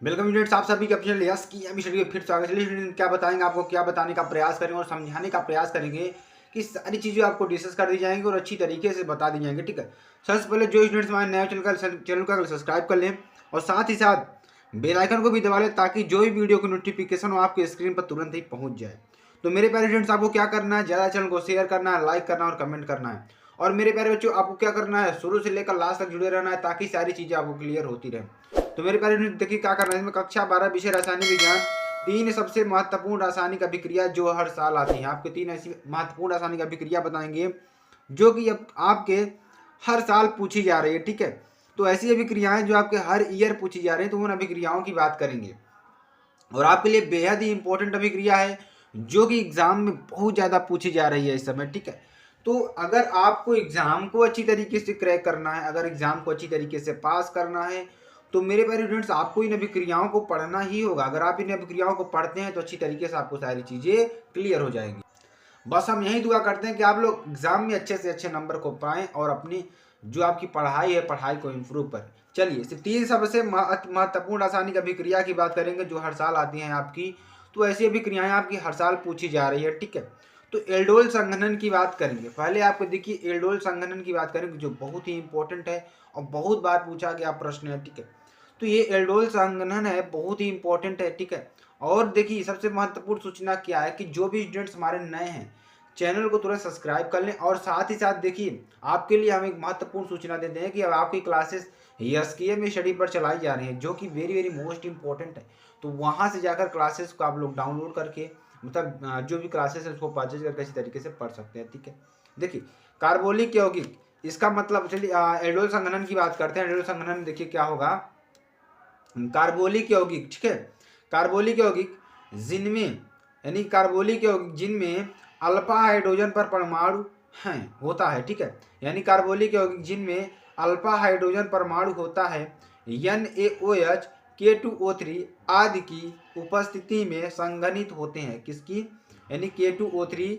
Welcome students, आप सभी के अपने यस की एम फिर स्वागत है। चलिए क्या बताएंगे, आपको क्या बताने का प्रयास करेंगे और समझाने का प्रयास करेंगे कि सारी चीज़ें आपको डिस्कस कर दी जाएंगी और अच्छी तरीके से बता दी जाएंगी। ठीक है, सबसे पहले जो स्टूडेंट्स हमारे नए चैनल का सब्सक्राइब कर लें और साथ ही साथ बेल आइकन को भी दबा लें ताकि जो भी वीडियो की नोटिफिकेशन हो आपके स्क्रीन पर तुरंत ही पहुंच जाए। तो मेरे प्यारे स्टूडेंट्स, आपको क्या करना है, ज़्यादा चैनल को शेयर करना है, लाइक करना और कमेंट करना है। और मेरे प्यारे बच्चों, आपको क्या करना है, शुरू से लेकर लास्ट तक जुड़े रहना है ताकि सारी चीज़ें आपको क्लियर होती रहे। तो मेरे प्यारे देखिए क्या करना है, इसमें कक्षा 12 विषय रासायनिक विज्ञान, 3 सबसे महत्वपूर्ण रासायनिक अभिक्रिया जो हर साल आती हैं। आपके 3 ऐसी महत्वपूर्ण रासायनिक अभिक्रिया बताएंगे जो कि आपके हर साल पूछी जा रही है। ठीक है, तो ऐसी अभिक्रियाएं जो आपके हर ईयर पूछी जा रही है, तो उन अभिक्रियाओं की बात करेंगे। और आपके लिए बेहद ही इंपॉर्टेंट अभिक्रिया है जो कि एग्जाम में बहुत ज़्यादा पूछी जा रही है इस समय। ठीक है, तो अगर आपको एग्जाम को अच्छी तरीके से क्रैक करना है, अगर एग्जाम को अच्छी तरीके से पास करना है, तो मेरे प्यारे स्टूडेंट्स आपको इन अभिक्रियाओं को पढ़ना ही होगा। अगर आप इन अभिक्रियाओं को पढ़ते हैं तो अच्छी तरीके से आपको सारी चीज़ें क्लियर हो जाएंगी। बस हम यही दुआ करते हैं कि आप लोग एग्जाम में अच्छे से अच्छे नंबर को पाएं और अपनी जो आपकी पढ़ाई है पढ़ाई को इम्प्रूव करें। चलिए, सिर्फ 3 सबसे महत्वपूर्ण रासायनिक अभिक्रिया की बात करेंगे जो हर साल आती हैं आपकी। तो ऐसी अभिक्रियाएं आपकी हर साल पूछी जा रही है। ठीक है, तो एल्डोल संघनन की बात करेंगे। पहले आपको देखिए एल्डोल संघनन की बात करेंगे जो बहुत ही इंपॉर्टेंट है और बहुत बार पूछा गया प्रश्न है। ठीक है, तो ये एल्डोल संघनन है, बहुत ही इंपॉर्टेंट है। ठीक है, और देखिए सबसे महत्वपूर्ण सूचना क्या है कि जो भी स्टूडेंट्स हमारे नए हैं चैनल को तुरंत सब्सक्राइब कर लें। और साथ ही साथ देखिए आपके लिए हम एक महत्वपूर्ण सूचना देते हैं कि अब आपकी क्लासेस एसकेएम में स्टडी पर चलाई जा रही है जो कि वेरी वेरी मोस्ट इंपॉर्टेंट है। तो वहाँ से जाकर क्लासेस को आप लोग डाउनलोड करके मतलब जो भी क्लासेस है उसको परचेज करके इसी तरीके से पढ़ सकते हैं। ठीक है, देखिए कार्बोलिक यौगिक, इसका मतलब चलिए एल्डोल संघनन की बात करते हैं। एल्डोल संघनन देखिए क्या होगा, कार्बोलिक यौगिक। ठीक है, कार्बोलिक यौगिक जिनमें यानी कार्बोलिक यौगिक जिनमें अल्फा हाइड्रोजन पर परमाणु हैं होता है। ठीक है, यानी कार्बोलिक यौगिक जिनमें अल्फा हाइड्रोजन परमाणु होता है, NaOH, K2O3 आदि की उपस्थिति में संघनित होते हैं। किसकी, यानी K2O3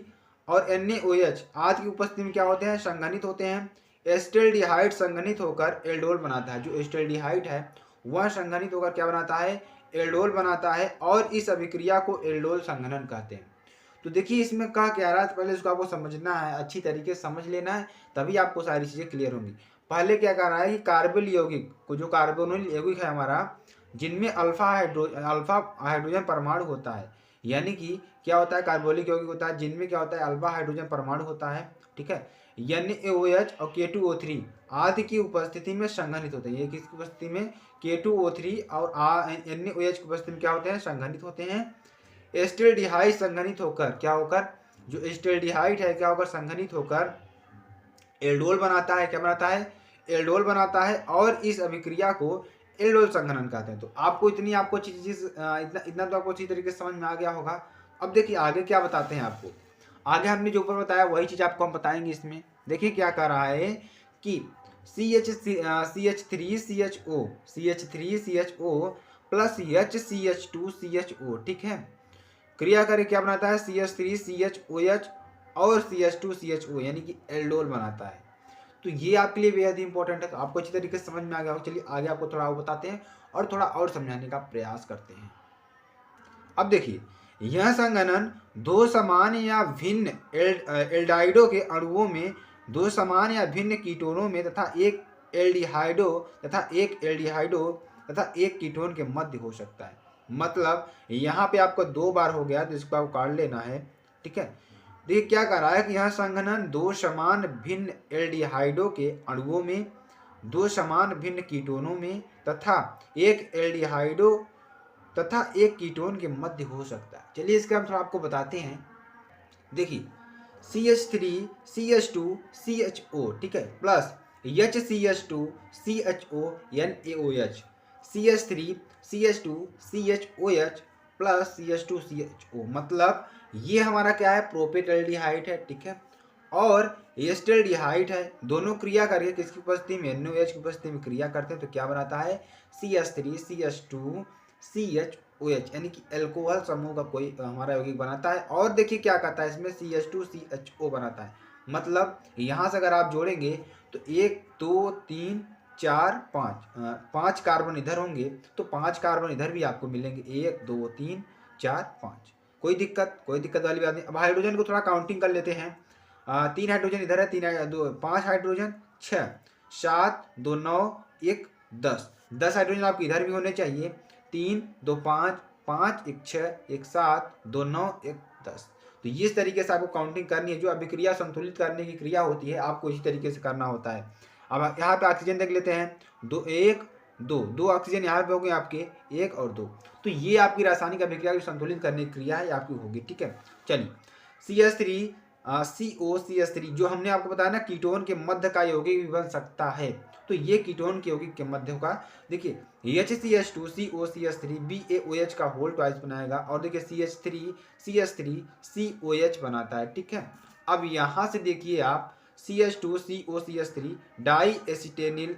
और NaOH आदि की उपस्थिति में क्या होते हैं, संघनित होते हैं। एस्टेल्डिहाइड संघनित होकर एल्डोल बनाता है। जो एस्टेल्डिहाइड है वह संघनित होकर क्या बनाता है, एल्डोल बनाता है और इस अभिक्रिया को एल्डोल संघनन कहते हैं। तो देखिए इसमें कहा क्या रहा है, पहले इसको आपको समझना है, अच्छी तरीके से समझ लेना है, तभी आपको सारी चीज़ें क्लियर होंगी। पहले क्या कह रहा है कि कार्बोनिल यौगिक को, जो कार्बोनिल यौगिक है हमारा, जिनमें अल्फा हाइड्रोजन परमाणु होता है, यानी कि क्या होता है, कार्बोनिल यौगिक होता है जिनमें क्या होता है, अल्फा हाइड्रोजन परमाणु होता है। ठीक है, NaOH और K2O3 आदि की उपस्थिति में संघनित होते हैं। ये किसकी उपस्थिति में, K2O3 और NaOH की उपस्थिति में क्या होते हैं, संघनित होते हैं। एस्टेल्डिहाइड संघनित होकर क्या होकर, जो एस्टेल्डिहाइड है क्या होकर, संघनित होकर एल्डोल बनाता है। क्या बनाता है, एल्डोल बनाता है और इस अभिक्रिया को एल्डोल संघनन कहते हैं। तो आपको आपको अच्छी चीज इतना इतना तो आपको अच्छी तरीके से समझ में आ गया होगा। अब देखिए आगे क्या बताते हैं आपको, आगे हमने जो ऊपर बताया वही चीज आपको हम बताएंगे। इसमें देखिए क्या कह रहा है कि CH3CHO प्लस HCH2CHO। ठीक है, क्रिया करके क्या बनाता है, CH3CHOH और CH2CHO यानी कि एल्डोल बनाता है। तो ये आपके लिए बेहद इंपॉर्टेंट है। तो आपको अच्छी तरीके से समझ में आ गया हो। चलिए आगे आपको थोड़ा और बताते हैं और थोड़ा और समझाने का प्रयास करते हैं। अब देखिए, यह संघनन दो समान या भिन्न एल्डाइडो के अणुओं में, दो समान या भिन्न कीटोनों में तथा एक एल्डिहाइडो तथा एक कीटोन के मध्य हो सकता है। मतलब यहाँ पे आपको 2 बार हो गया तो इसको आपको काट लेना है। ठीक है, देखिए क्या कर रहा है कि यह संघनन दो समान भिन्न एल्डिहाइडो के अणुओं में, दो समान भिन्न कीटोनों में तथा एक एल्डिहाइडो तथा एक कीटोन के मध्य हो सकता है। चलिए इसका हम थोड़ा आपको बताते हैं। देखिए CH3CH2CHO, ठीक है, plus HCH2CHO NaOH, CH3CH2CHOH plus CH2CHO, मतलब ये हमारा क्या है, प्रोपेटल्डिहाइड है। ठीक है, और एस्टेल्डिहाइड है। दोनों क्रिया करके किसकी उपस्थिति में, NaOH की उपस्थिति में क्रिया करते हैं तो क्या बनाता है, CH3CH2CHOH यानी कि एल्कोहल समूह का कोई हमारा यौगिक बनाता है। और देखिए क्या कहता है, इसमें CH2CHO बनाता है। मतलब यहाँ से अगर आप जोड़ेंगे तो 1 2 3 4 5, 5 कार्बन इधर होंगे तो 5 कार्बन इधर भी आपको मिलेंगे, 1 2 3 4 5। कोई दिक्कत वाली बात नहीं। अब हाइड्रोजन को थोड़ा काउंटिंग कर लेते हैं। 3 हाइड्रोजन इधर है, 5 हाइड्रोजन 6 7 2 9 1 10। 10 हाइड्रोजन आपके इधर भी होने चाहिए, 3 2 5 5 1 6 1 7 2 9 1 10। तो इस तरीके से आपको काउंटिंग करनी है। जो अभिक्रिया संतुलित करने की क्रिया होती है आपको इसी तरीके से करना होता है। अब यहाँ पे ऑक्सीजन देख लेते हैं, 2 1 2 2 ऑक्सीजन यहाँ पे हो गए आपके, 1 और 2। तो ये आपकी रासायनिक अभिक्रिया को संतुलित करने की क्रिया है आपकी होगी, ठीक है। चलिए CH3 COCH3 जो हमने आपको बताया ना कीटोन के मध्य का यौगिक भी बन सकता है। तो ये कीटोन के यौगिक के मध्य होगा। देखिए HCH2 COCH3 BaOH का होल ट्वाइस बनाएगा और देखिए CH3 COH बनाता है, ठीक है। अब यहाँ से देखिए आप CH2 COCH3 डाई एसिटेनिल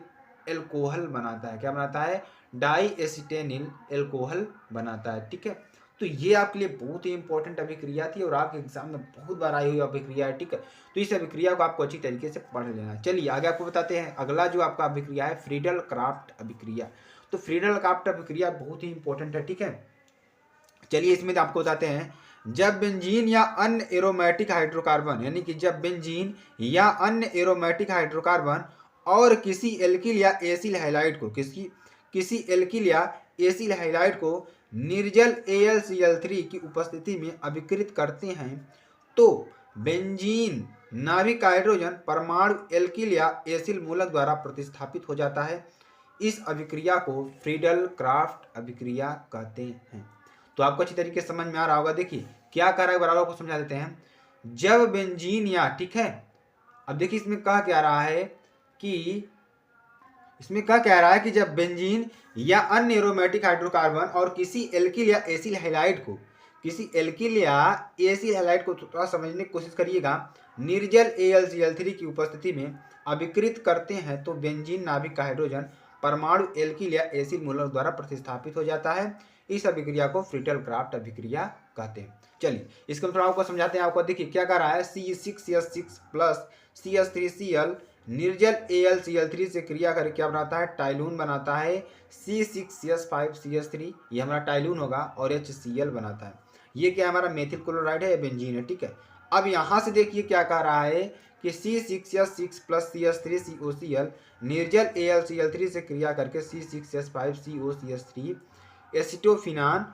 एल्कोहल बनाता है। क्या बनाता है? डाई एसिटेनिल एल्कोहल बनाता है, ठीक है। तो ये आपके लिए बहुत ही इंपॉर्टेंट अभिक्रिया थी और आपके एग्जाम में बहुत बार आई हुई अभिक्रिया है, ठीक है। तो इस अभिक्रिया को आपको अच्छी तरीके से पढ़ लेना है। चलिए आगे आपको बताते हैं। अगला जो आपका अभिक्रिया है फ्रीडल क्राफ्ट अभिक्रिया। तो फ्रीडल क्राफ्ट अभिक्रिया बहुत ही इंपॉर्टेंट है, ठीक है। चलिए इसमें आपको बताते हैं, जब बेंजीन या अन्य एरोमेटिक हाइड्रोकार्बन यानी कि जब बेंजीन या अन्य एरोमेटिक हाइड्रोकार्बन और किसी एल्किल या एसिल हैलाइड को किसी एल्किल या एसिल हैलाइड को निर्जल AlCl3 की उपस्थिति में अभिकृत करते हैं तो बेंजीन नाभिक का हाइड्रोजन परमाणु एल्किल या एसिल मूलक द्वारा प्रतिस्थापित हो जाता है। इस अभिक्रिया को फ्रीडल क्राफ्ट अभिक्रिया कहते हैं। तो आपको अच्छी तरीके से समझ में आ रहा होगा। देखिए क्या कर रहा है बराबर को समझा देते हैं। जब बेंजीन या, ठीक है, अब देखिए इसमें कहा क्या रहा है कि जब बेंजीन या अन्य एरोमेटिक हाइड्रोकार्बन और किसी एल्किल या एसिल हैलाइड को थोड़ा समझने की कोशिश करिएगा, निर्जल AlCl3 की उपस्थिति में अभिकृत करते हैं तो बेंजीन नाभिक का हाइड्रोजन परमाणु एल्किल या एसिल मूलक द्वारा प्रतिस्थापित हो जाता है। इस अभिक्रिया को फ्रीडल क्राफ्ट अभिक्रिया कहते हैं। चलिए इसको थोड़ा आपको समझाते हैं। आपको देखिए क्या कर रहा है, C6H6 प्लस CH3Cl निर्जल AlCl3 से क्रिया करके क्या बनाता है, टाइलून बनाता है। C6H5CH3 ये हमारा टाइलून होगा और HCl बनाता है। ये क्या हमारा मेथिल क्लोराइड है, बेंजीन है, ठीक है। अब यहाँ से देखिए क्या कह रहा है कि C6H6 प्लस CH3COCl निर्जल AlCl3 से क्रिया करके C6H5COCH3 एसिटोफिनान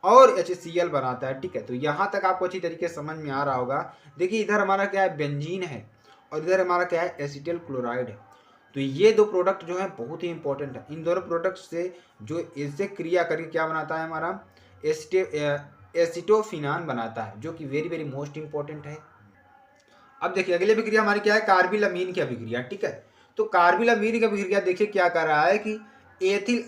और HCl बनाता है, ठीक है। तो यहाँ तक आपको अच्छी तरीके से समझ में आ रहा होगा। देखिए इधर हमारा क्या है, बेंजीन है और इधर हमारा क्या है, एसिटिल क्लोराइड है। तो ये दो प्रोडक्ट जो है बहुत ही इंपॉर्टेंट है। इन दोनों प्रोडक्ट से जो इससे क्रिया करके क्या बनाता है हमारा एसिटोफिनान बनाता है, जो कि वेरी वेरी मोस्ट इंपॉर्टेंट है। अब देखिए अगली अभिक्रिया हमारी क्या है, कार्बिल अमीन की अभिक्रिया, ठीक है। तो कार्बिल अमीन की अभिक्रिया देखिए क्या कर रहा है कि एथिल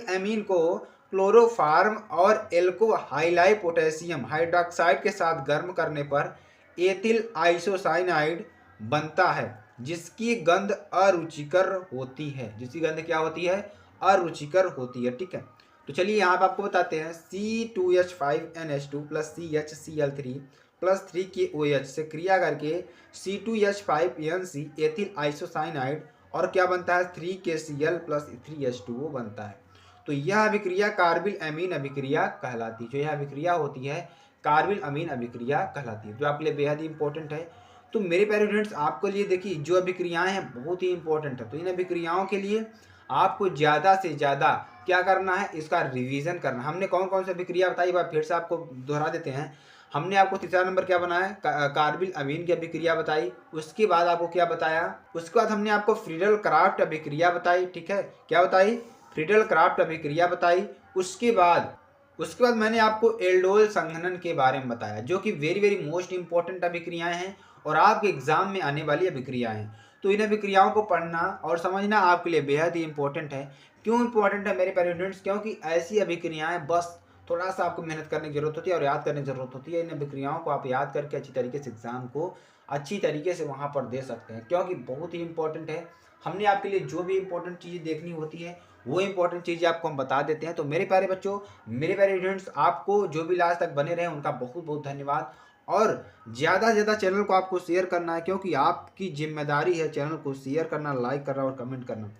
एमीन को क्लोरोफार्म और एल्को हाइलाई पोटेशियम हाइड्रोक्साइड के साथ गर्म करने पर एथिल आइसोसाइनाइड बनता है, जिसकी गंध अरुचिकर होती है। जिसकी गंध क्या होती है, अरुचिकर होती है, ठीक है। तो चलिए यहाँ पे आपको बताते हैं, C2H5NH2 plus CHCl3 plus 3KOH से क्रिया करके C2H5NC एथिल आइसोसाइनाइड और क्या बनता है, 3KCl प्लस 3H2O बनता है। तो यह अभिक्रिया कार्बिल अमीन अभिक्रिया कहलाती है। जो यह अभिक्रिया होती है कार्बिल अमीन अभिक्रिया कहलाती है, जो आपके लिए बेहद ही इंपॉर्टेंट है। तो मेरे प्यारे स्टूडेंट्स आपके लिए देखिए जो अभिक्रियाएं हैं बहुत ही इंपॉर्टेंट है। तो इन अभिक्रियाओं के लिए आपको ज़्यादा से ज़्यादा क्या करना है, इसका रिवीजन करना। हमने कौन कौन सी अभिक्रिया बताई, बार फिर से आपको दोहरा देते हैं। हमने आपको तीसरा नंबर क्या बनाया, कार्बिल अमीन की अभिक्रिया बताई। उसके बाद आपको क्या बताया, उसके बाद हमने आपको फ्रीडल क्राफ्ट अभिक्रिया बताई, ठीक है। क्या बताई, फ्रीडल क्राफ्ट अभिक्रिया बताई। उसके बाद मैंने आपको एल्डोल संघनन के बारे में बताया, जो कि वेरी वेरी मोस्ट इंपॉर्टेंट अभिक्रियाएं हैं और आपके एग्जाम में आने वाली अभिक्रियाएं हैं। तो इन अभिक्रियाओं को पढ़ना और समझना आपके लिए बेहद ही इंपॉर्टेंट है। क्यों इंपॉर्टेंट है मेरे प्यारे स्टूडेंट्स, क्योंकि ऐसी अभिक्रियाएं बस थोड़ा सा आपको मेहनत करने की जरूरत होती है और याद करने की जरूरत होती है। इन अभिक्रियाओं को आप याद करके अच्छी तरीके से एग्जाम को अच्छी तरीके से वहाँ पर दे सकते हैं, क्योंकि बहुत ही इंपॉर्टेंट है। हमने आपके लिए जो भी इंपॉर्टेंट चीज़ें देखनी होती है वो इंपॉर्टेंट चीज़ें आपको हम बता देते हैं। तो मेरे प्यारे बच्चों, मेरे प्यारे स्टूडेंट्स, आपको जो भी लास्ट तक बने रहे उनका बहुत बहुत धन्यवाद। और ज़्यादा से ज़्यादा चैनल को आपको शेयर करना है, क्योंकि आपकी जिम्मेदारी है चैनल को शेयर करना, लाइक करना और कमेंट करना।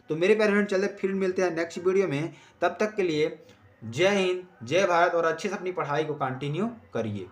तो मेरे प्यारे फ्रेंड, चलते फिर मिलते हैं नेक्स्ट वीडियो में। तब तक के लिए जय हिंद, जय भारत, और अच्छे से अपनी पढ़ाई को कंटिन्यू करिए।